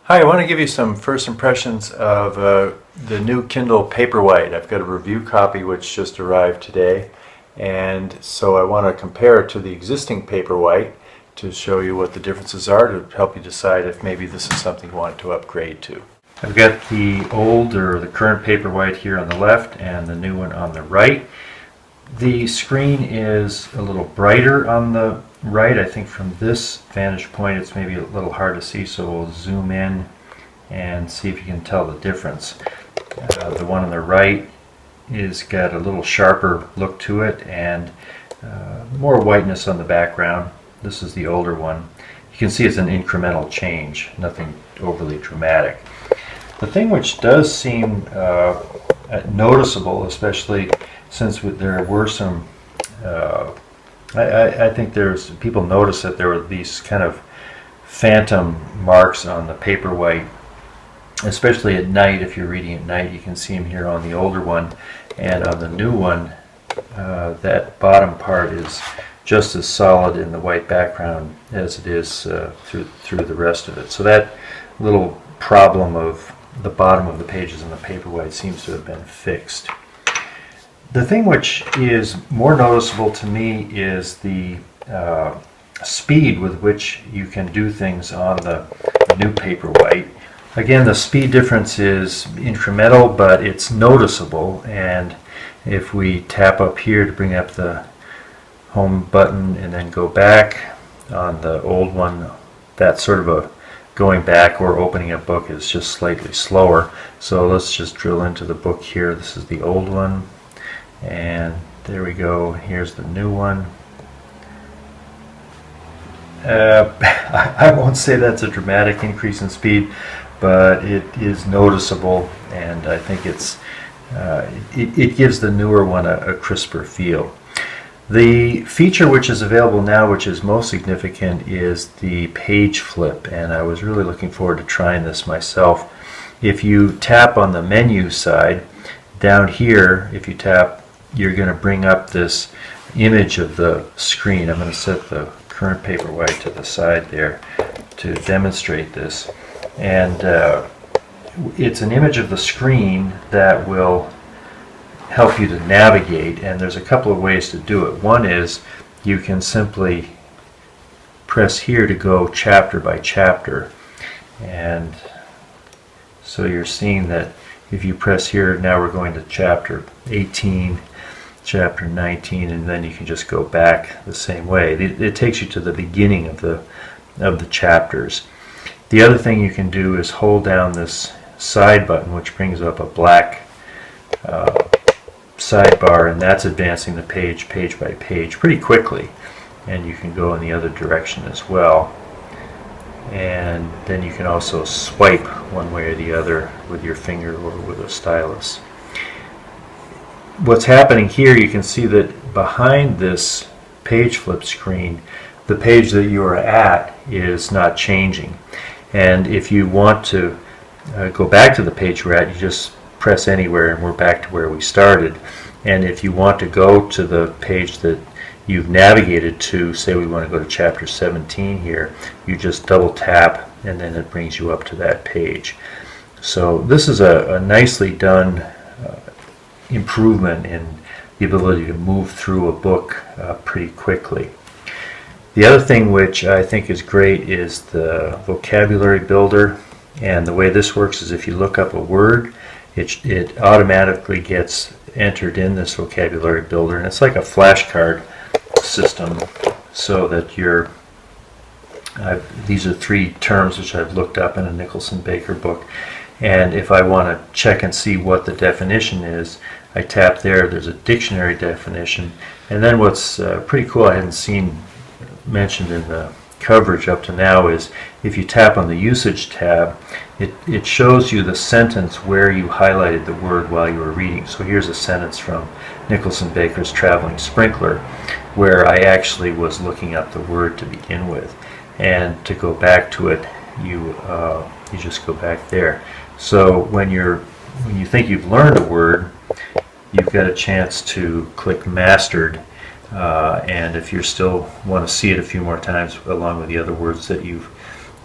Hi, I want to give you some first impressions of the new Kindle Paperwhite. I've got a review copy which just arrived today, and so I want to compare it to the existing Paperwhite to show you what the differences are to help you decide if maybe this is something you want to upgrade to. I've got the old or the current Paperwhite here on the left and the new one on the right. The screen is a little brighter on the right. I think from this vantage point it's maybe a little hard to see, so we'll zoom in and see if you can tell the difference. The one on the right is got a little sharper look to it and more whiteness on the background. This is the older one. You can see it's an incremental change, nothing overly dramatic. The thing which does seem noticeable, especially since there were some I think people noticed that there were these kind of phantom marks on the Paperwhite, especially at night. If you're reading at night, you can see them here on the older one, and on the new one that bottom part is just as solid in the white background as it is through the rest of it. So that little problem of the bottom of the pages in the Paperwhite seems to have been fixed. The thing which is more noticeable to me is the speed with which you can do things on the new Paperwhite. Again, the speed difference is incremental, but it's noticeable, and if we tap up here to bring up the home button and then go back on the old one, that sort of a going back or opening a book is just slightly slower. So let's just drill into the book here. This is the old one. And there we go. Here's the new one. I won't say that's a dramatic increase in speed, but it is noticeable, and I think it gives the newer one a crisper feel. The feature which is available now, which is most significant, is the page flip, and I was really looking forward to trying this myself. If you tap on the menu side, down here, if you tap, you're going to bring up this image of the screen. I'm going to set the current Paperwhite to the side there to demonstrate this. And it's an image of the screen that will help you to navigate, and there's a couple of ways to do it. One is you can simply press here to go chapter by chapter, and so you're seeing that if you press here, now we're going to chapter 18, chapter 19, and then you can just go back the same way. It takes you to the beginning of the chapters. The other thing you can do is hold down this side button, which brings up a black sidebar, and that's advancing the page by page pretty quickly, and you can go in the other direction as well. And then you can also swipe one way or the other with your finger or with a stylus. What's happening here, you can see that behind this page flip screen, the page that you are at is not changing. And if you want to go back to the page we're at, you just press anywhere and we're back to where we started. And if you want to go to the page that you've navigated to, say we want to go to chapter 17 here, you just double tap and then it brings you up to that page. So this is a nicely done improvement in the ability to move through a book pretty quickly. The other thing which I think is great is the vocabulary builder, and the way this works is if you look up a word, it automatically gets entered in this vocabulary builder, and it's like a flashcard system, so that these are 3 terms which I've looked up in a Nicholson Baker book, and if I want to check and see what the definition is, I tap there. There's a dictionary definition, and then what's pretty cool, I hadn't seen mentioned in the coverage up to now, is if you tap on the usage tab, it shows you the sentence where you highlighted the word while you were reading. So here's a sentence from Nicholson Baker's Traveling Sprinkler where I actually was looking up the word to begin with, and to go back to it, you just go back there. So when you think you've learned a word, you've got a chance to click Mastered, and if you still want to see it a few more times along with the other words that you've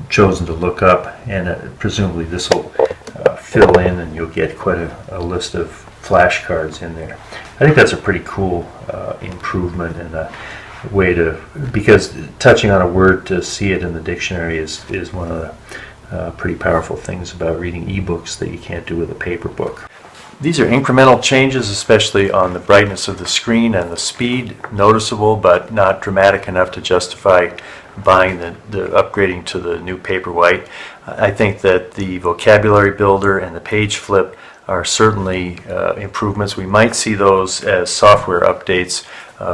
chosen to look up, and presumably this will fill in, and you'll get quite a list of flashcards in there. I think that's a pretty cool improvement and a way to, because touching on a word to see it in the dictionary is one of the pretty powerful things about reading ebooks that you can't do with a paper book. These are incremental changes, especially on the brightness of the screen and the speed, noticeable but not dramatic enough to justify buying the upgrading to the new Paperwhite. I think that the vocabulary builder and the page flip are certainly improvements. We might see those as software updates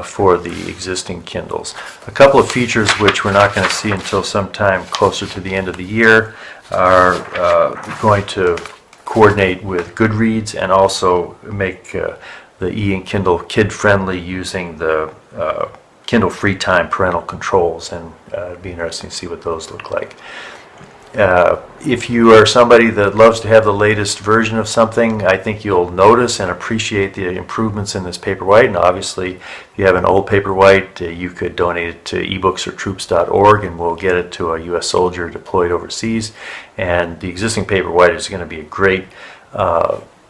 for the existing Kindles. A couple of features which we're not going to see until sometime closer to the end of the year are going to coordinate with Goodreads and also make the e-ink Kindle kid-friendly using the Kindle Free Time parental controls, and it'd be interesting to see what those look like. If you are somebody that loves to have the latest version of something, I think you'll notice and appreciate the improvements in this Paperwhite. And obviously, if you have an old Paperwhite, you could donate it to ebooks or troops.org, and we'll get it to a U.S. soldier deployed overseas. And the existing Paperwhite is going to be a great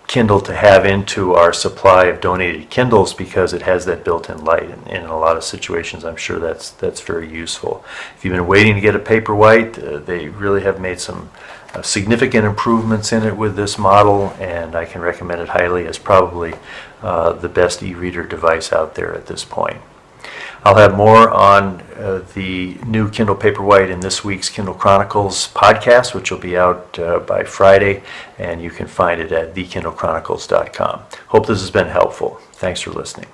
Kindle to have into our supply of donated Kindles, because it has that built-in light, and in a lot of situations I'm sure that's very useful. If you've been waiting to get a Paperwhite, they really have made some significant improvements in it with this model, and I can recommend it highly as probably the best e-reader device out there at this point. I'll have more on the new Kindle Paperwhite in this week's Kindle Chronicles podcast, which will be out by Friday, and you can find it at thekindlechronicles.com. Hope this has been helpful. Thanks for listening.